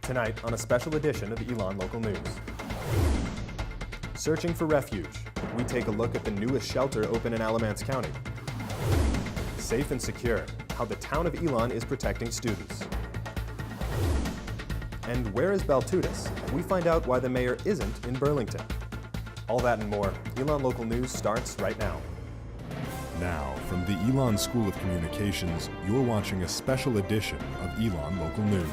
Tonight on a special edition of Elon Local News. Searching for refuge, we take a look at the newest shelter open in Alamance County. Safe and secure, how the town of Elon is protecting students. And where is Baltutis? We find out why the mayor isn't in Burlington. All that and more, Elon Local News starts right now. Now, from the Elon School of Communications, you're watching a special edition of Elon Local News.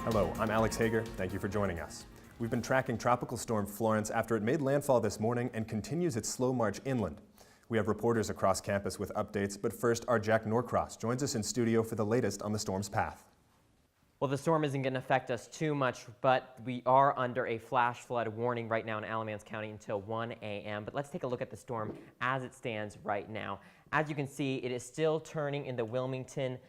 Hello, I'm Alex Hager. Thank you for joining us. We've been tracking Tropical Storm Florence after it made landfall this morning and continues its slow march inland. We have reporters across campus with updates, but first, our Jack Norcross joins us in studio for the latest on the storm's path. Well, the storm isn't going to affect us too much, but we are under a flash flood warning right now in Alamance County until 1 a.m. But let's take a look at the storm as it stands right now. As you can see, it is still turning in the Wilmington,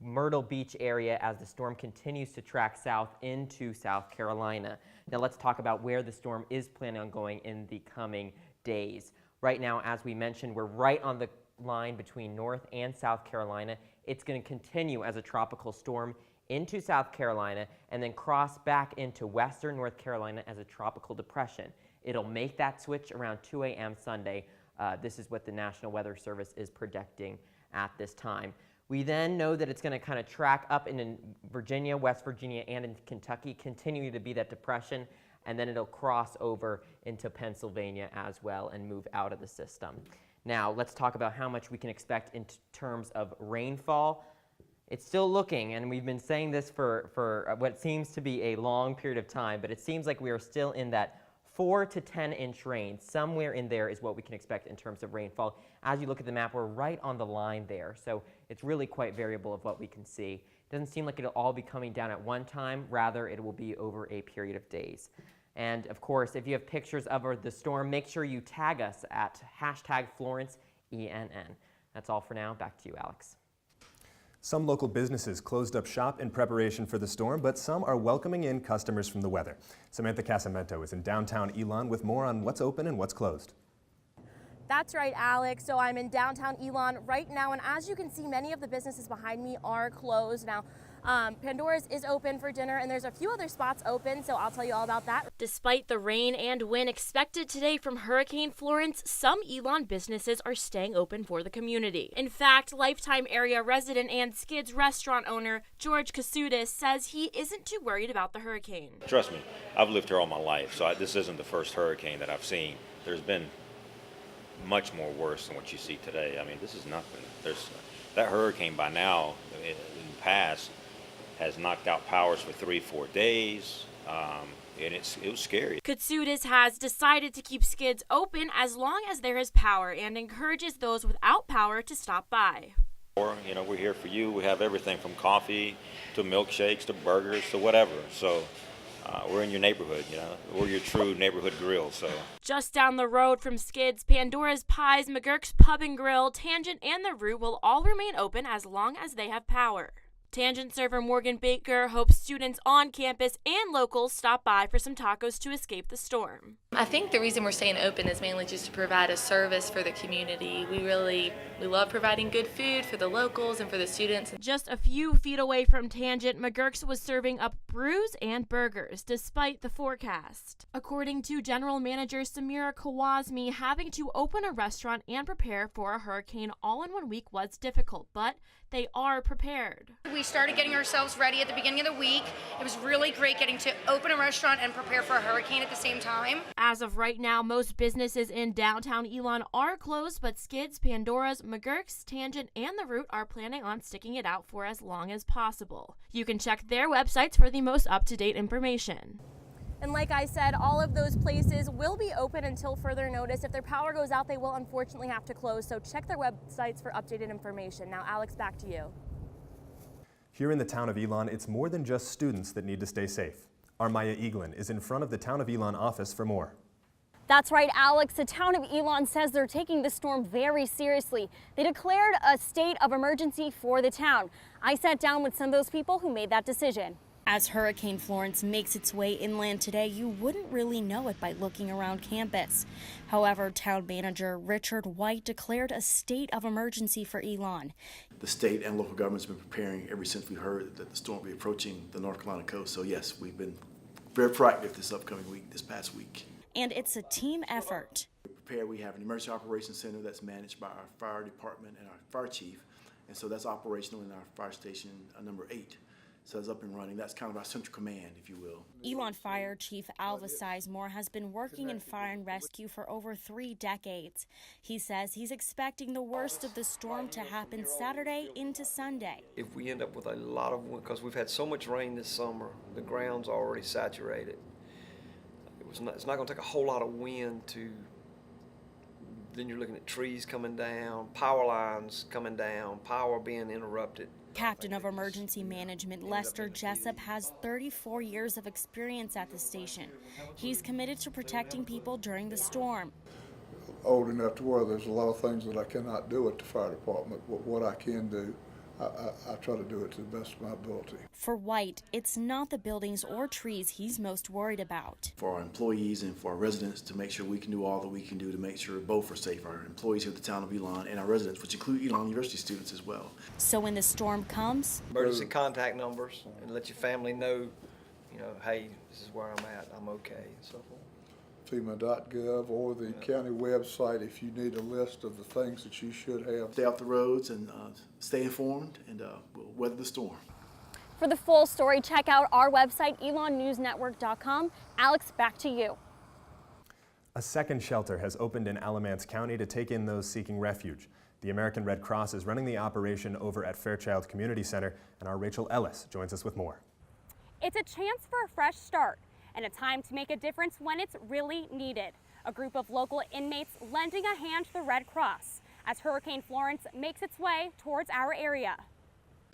Myrtle Beach area as the storm continues to track south into South Carolina. Now let's talk about where the storm is planning on going in the coming days. Right now, as we mentioned, we're right on the line between North and South Carolina. It's going to continue as a tropical storm into South Carolina and then cross back into western North Carolina as a tropical depression. It'll make that switch around 2 a.m. Sunday. This is what the National Weather Service is projecting at this time. We then know that it's going to kind of track up in Virginia, West Virginia, and in Kentucky, continue to be that depression, and then it'll cross over into Pennsylvania as well and move out of the system. Now, let's talk about how much we can expect in terms of rainfall. It's still looking, and we've been saying this for what seems to be a long period of time, but it seems like we are still in that 4 to 10 inch rain. Somewhere in there is what we can expect in terms of rainfall. As you look at the map, we're right on the line there, so it's really quite variable of what we can see. It doesn't seem like it'll all be coming down at one time, rather it will be over a period of days. And of course, if you have pictures of the storm, make sure you tag us at #Florence ENN. That's all for now. Back to you, Alex. Some local businesses closed up shop in preparation for the storm, but some are welcoming in customers from the weather. Samantha Casamento is in downtown Elon with more on what's open and what's closed. That's right, Alex. So I'm in downtown Elon right now, and as you can see, many of the businesses behind me are closed. Now, Pandora's is open for dinner, and there's a few other spots open, so I'll tell you all about that. Despite the rain and wind expected today from Hurricane Florence, some Elon businesses are staying open for the community. In fact, lifetime area resident and Skids restaurant owner George Kasudis says he isn't too worried about the hurricane. Trust me, I've lived here all my life, so this isn't the first hurricane that I've seen. There's been much more worse than what you see today. I mean, this is nothing. That hurricane by now, in the past, has knocked out powers for 3-4 days, and it was scary. Katsudis has decided to keep Skids open as long as there is power and encourages those without power to stop by. You know, we're here for you. We have everything from coffee to milkshakes to burgers to whatever. So we're in your neighborhood, you know. We're your true neighborhood grill. So just down the road from Skids, Pandora's Pies, McGurk's Pub and Grill, Tangent, and The Root will all remain open as long as they have power. Tangent server Morgan Baker hopes students on campus and locals stop by for some tacos to escape the storm. I think the reason we're staying open is mainly just to provide a service for the community. We love providing good food for the locals and for the students. Just a few feet away from Tangent, McGurk's was serving up brews and burgers despite the forecast. According to General Manager Samira Kawazmi, having to open a restaurant and prepare for a hurricane all in 1 week was difficult, but they are prepared. We started getting ourselves ready at the beginning of the week. It was really great getting to open a restaurant and prepare for a hurricane at the same time. As of right now, most businesses in downtown Elon are closed, but Skids, Pandora's, McGurk's, Tangent, and The Root are planning on sticking it out for as long as possible. You can check their websites for the most up-to-date information. And like I said, all of those places will be open until further notice. If their power goes out, they will unfortunately have to close, so check their websites for updated information. Now, Alex, back to you. Here in the town of Elon, it's more than just students that need to stay safe. Our Maya Eaglin is in front of the Town of Elon office for more. That's right, Alex. The town of Elon says they're taking the storm very seriously. They declared a state of emergency for the town. I sat down with some of those people who made that decision. As Hurricane Florence makes its way inland today, you wouldn't really know it by looking around campus. However, town manager Richard White declared a state of emergency for Elon. The state and local government's been preparing ever since we heard that the storm will be approaching the North Carolina coast. So yes, we've been very proactive this upcoming week, this past week. And it's a team effort. We're prepared. We have an emergency operations center that's managed by our fire department and our fire chief. And so that's operational in our fire station number 8. So it's up and running. That's kind of our central command, if you will. Elon Fire Chief Alva Sizemore has been working in fire and rescue for over 3 decades. He says he's expecting the worst of the storm to happen Saturday into Sunday. If we end up with a lot of wind, because we've had so much rain this summer, the ground's already saturated. It's not going to take a whole lot of wind to, then you're looking at trees coming down, power lines coming down, power being interrupted. Captain of Emergency Management Lester Jessup has 34 years of experience at the station. He's committed to protecting people during the storm. Old enough to where there's a lot of things that I cannot do at the fire department, but what I can do, I try to do it to the best of my ability. For White, it's not the buildings or trees he's most worried about. For our employees and for our residents to make sure we can do all that we can do to make sure both are safe, our employees here at the town of Elon and our residents, which include Elon University students as well. So when the storm comes, Emergency contact numbers and let your family know, hey, this is where I'm at, I'm okay, and so forth. FEMA.gov or the county website if you need a list of the things that you should have. Stay off the roads and stay informed, and we'll weather the storm. for the full story, check out our website, elonnewsnetwork.com. Alex, back to you. A second shelter has opened in Alamance County to take in those seeking refuge. The American Red Cross is running the operation over at Fairchild Community Center, and our Rachel Ellis joins us with more. It's a chance for a fresh start and a time to make a difference when it's really needed. A group of local inmates lending a hand to the Red Cross as Hurricane Florence makes its way towards our area.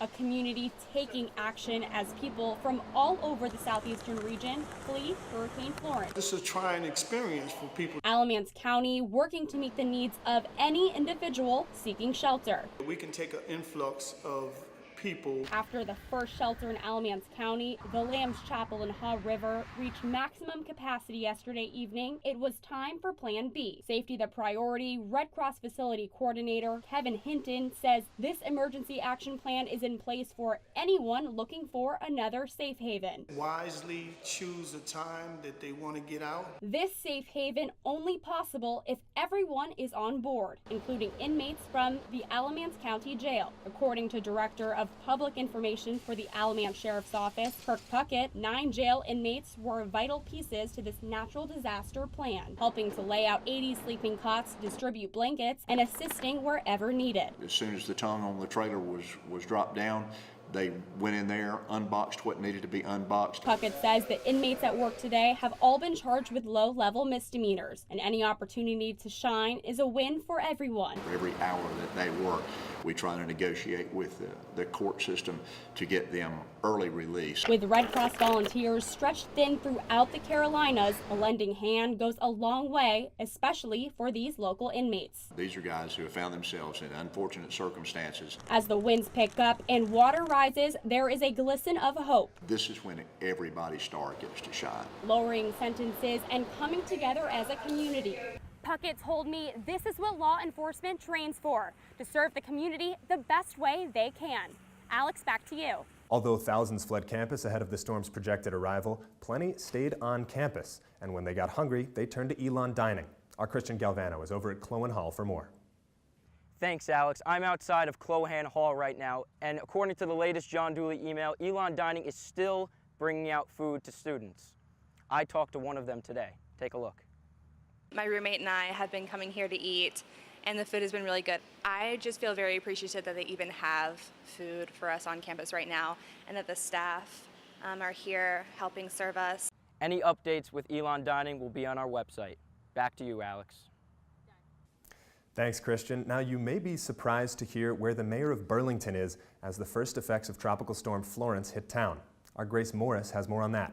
A community taking action as people from all over the southeastern region flee Hurricane Florence. This is a trying experience for people. Alamance County working to meet the needs of any individual seeking shelter. We can take an influx of people. After the first shelter in Alamance County, the Lamb's Chapel in Haw River, reached maximum capacity yesterday evening, it was time for Plan B. Safety the priority, Red Cross Facility Coordinator Kevin Hinton says this emergency action plan is in place for anyone looking for another safe haven. Wisely choose a time that they want to get out. This safe haven only possible if everyone is on board, including inmates from the Alamance County Jail. According to Director of Public Information for the Alamance Sheriff's Office, Kirk Puckett, 9 jail inmates were vital pieces to this natural disaster plan, helping to lay out 80 sleeping cots, distribute blankets, and assisting wherever needed. As soon as the tongue on the trailer was dropped down, they went in there, unboxed what needed to be unboxed. Puckett says the inmates at work today have all been charged with low-level misdemeanors, and any opportunity to shine is a win for everyone. For every hour that they work, we try to negotiate with the court system to get them early release. With Red Cross volunteers stretched thin throughout the Carolinas, a lending hand goes a long way, especially for these local inmates. These are guys who have found themselves in unfortunate circumstances. As the winds pick up and water rises, there is a glisten of hope. This is when everybody's star gets to shine. Lowering sentences and coming together as a community. Puckett told me this is what law enforcement trains for, to serve the community the best way they can. Alex, back to you. Although thousands fled campus ahead of the storm's projected arrival, plenty stayed on campus. And when they got hungry, they turned to Elan Dining. Our Christian Galvano is over at Clohan Hall for more. Thanks, Alex. I'm outside of Clohan Hall right now, and according to the latest John Dooley email, Elan Dining is still bringing out food to students. I talked to one of them today. Take a look. My roommate and I have been coming here to eat, and the food has been really good. I just feel very appreciative that they even have food for us on campus right now, and that the staff are here helping serve us. Any updates with Elan Dining will be on our website. Back to you, Alex. Thanks, Christian. Now, you may be surprised to hear where the mayor of Burlington is as the first effects of Tropical Storm Florence hit town. Our Grace Morris has more on that.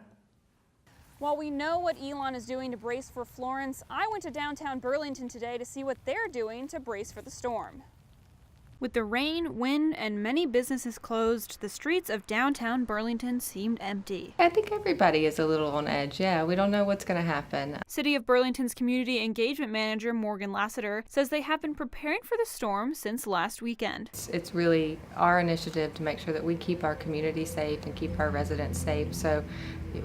While we know what Elon is doing to brace for Florence, I went to downtown Burlington today to see what they're doing to brace for the storm. With the rain, wind, and many businesses closed, the streets of downtown Burlington seemed empty. I think everybody is a little on edge. Yeah, we don't know what's going to happen. City of Burlington's Community Engagement Manager Morgan Lassiter says they have been preparing for the storm since last weekend. It's really our initiative to make sure that we keep our community safe and keep our residents safe. So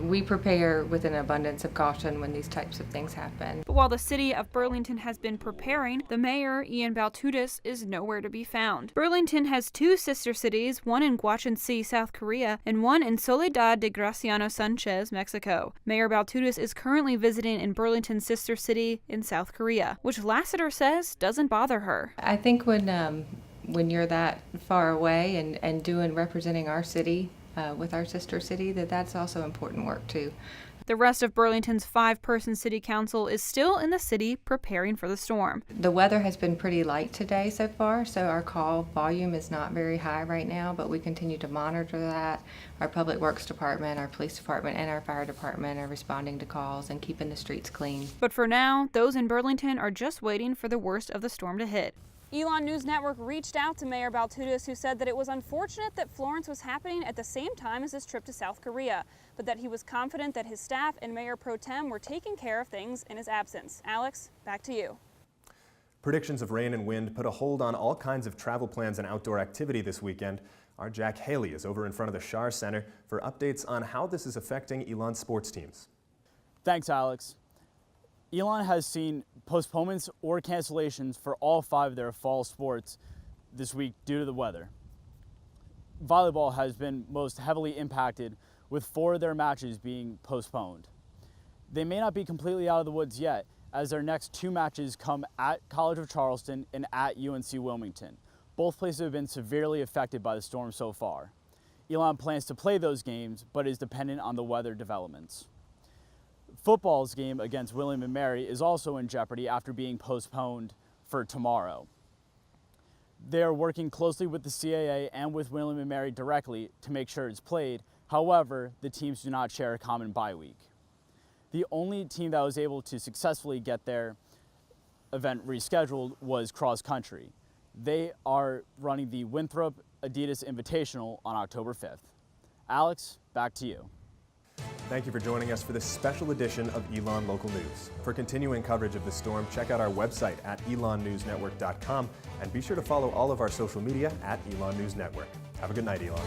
we prepare with an abundance of caution when these types of things happen. But while the City of Burlington has been preparing, the mayor, Ian Baltudis, is nowhere to be found. Burlington has two sister cities, one in Guachunsí, South Korea, and one in Soledad de Graciano Sanchez, Mexico. Mayor Baltudis is currently visiting in Burlington's sister city in South Korea, which Lassiter says doesn't bother her. I think when you're that far away and representing our city with our sister city, that's also important work too. The rest of Burlington's 5-person city council is still in the city preparing for the storm. The weather has been pretty light today so far, so our call volume is not very high right now, but we continue to monitor that. Our Public Works Department, our Police Department, and our Fire Department are responding to calls and keeping the streets clean. But for now, those in Burlington are just waiting for the worst of the storm to hit. Elon News Network reached out to Mayor Baltudis, who said that it was unfortunate that Florence was happening at the same time as his trip to South Korea, but that he was confident that his staff and Mayor Pro Tem were taking care of things in his absence. Alex, back to you. Predictions of rain and wind put a hold on all kinds of travel plans and outdoor activity this weekend. Our Jack Haley is over in front of the Schar Center for updates on how this is affecting Elon Sports teams. Thanks, Alex. Elon has seen postponements or cancellations for all 5 of their fall sports this week due to the weather. Volleyball has been most heavily impacted, with 4 of their matches being postponed. They may not be completely out of the woods yet, as their next 2 matches come at College of Charleston and at UNC Wilmington. Both places have been severely affected by the storm so far. Elon plans to play those games, but is dependent on the weather developments. Football's game against William & Mary is also in jeopardy after being postponed for tomorrow. They are working closely with the CAA and with William & Mary directly to make sure it's played. However, the teams do not share a common bye week. The only team that was able to successfully get their event rescheduled was cross country. They are running the Winthrop Adidas Invitational on October 5th. Alex, back to you. Thank you for joining us for this special edition of Elon Local News. For continuing coverage of the storm, check out our website at elonnewsnetwork.com and be sure to follow all of our social media at Elon News Network. Have a good night, Elon.